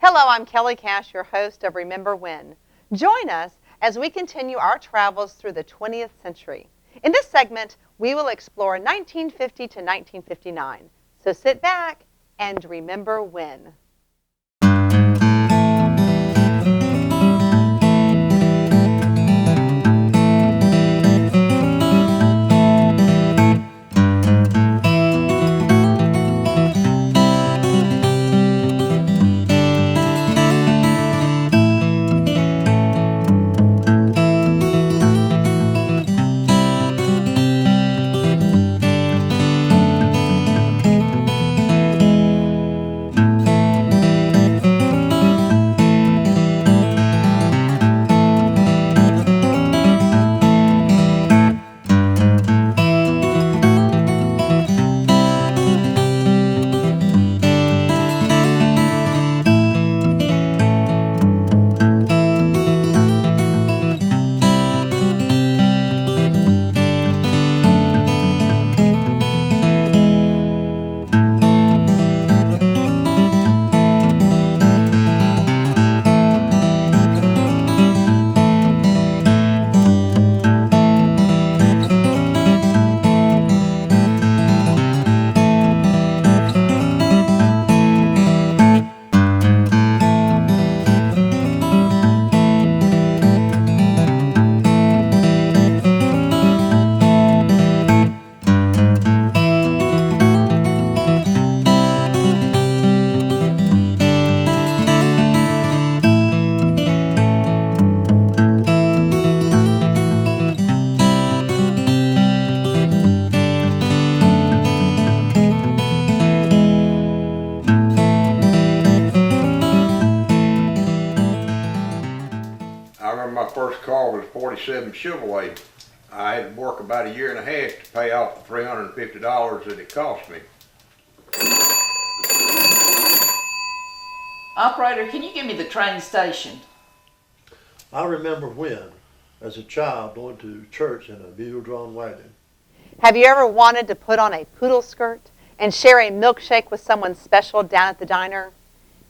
Hello, I'm Kellye Cash, your host of Remember When. Join us as we continue our travels through the 20th century. In this segment, we will explore 1950 to 1959. So sit back and remember when. My first car was a 47 Chevrolet. I had to work about a year and a half to pay off the $350 that it cost me. Operator, can you give me the train station? I remember when, as a child, going to church in a mule-drawn wagon. Have you ever wanted to put on a poodle skirt and share a milkshake with someone special down at the diner?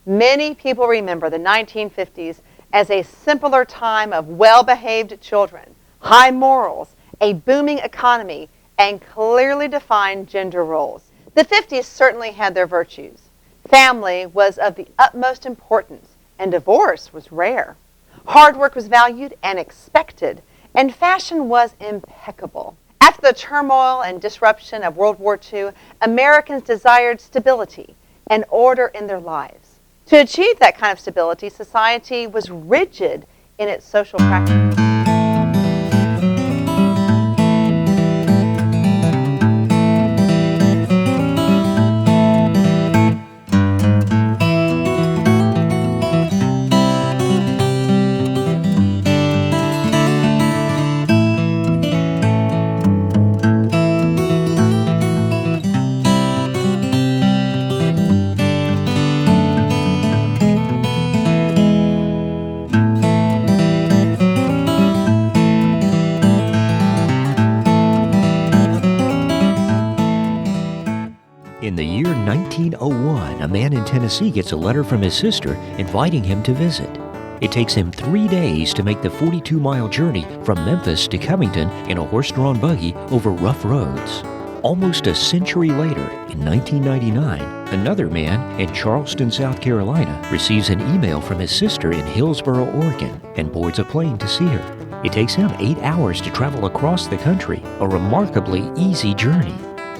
Many people remember the 1950s as a simpler time of well-behaved children, high morals, a booming economy, and clearly defined gender roles. The 50s certainly had their virtues. Family was of the utmost importance, and divorce was rare. Hard work was valued and expected, and fashion was impeccable. After the turmoil and disruption of World War II, Americans desired stability and order in their lives. To achieve that kind of stability, society was rigid in its social practices. In the year 1901, a man in Tennessee gets a letter from his sister inviting him to visit. It takes him 3 days to make the 42-mile journey from Memphis to Covington in a horse-drawn buggy over rough roads. Almost a century later, in 1999, another man in Charleston, South Carolina, receives an email from his sister in Hillsboro, Oregon, and boards a plane to see her. It takes him 8 hours to travel across the country, a remarkably easy journey.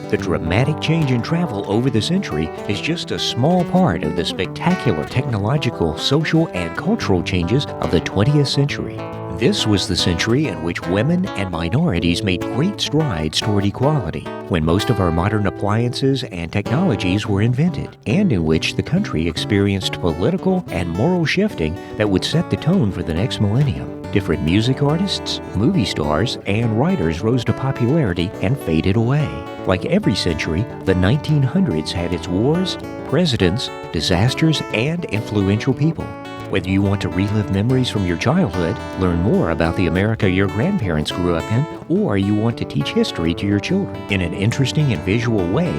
The dramatic change in travel over the century is just a small part of the spectacular technological, social, and cultural changes of the 20th century. This was the century in which women and minorities made great strides toward equality, when most of our modern appliances and technologies were invented, and in which the country experienced political and moral shifting that would set the tone for the next millennium. Different music artists, movie stars, and writers rose to popularity and faded away. Like every century, the 1900s had its wars, presidents, disasters, and influential people. Whether you want to relive memories from your childhood, learn more about the America your grandparents grew up in, or you want to teach history to your children in an interesting and visual way,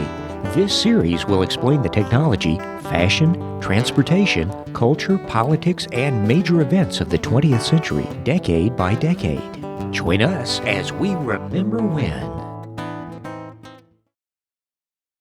This series will explain the technology, fashion, transportation, culture, politics, and major events of the 20th century, decade by decade. Join us as we remember when.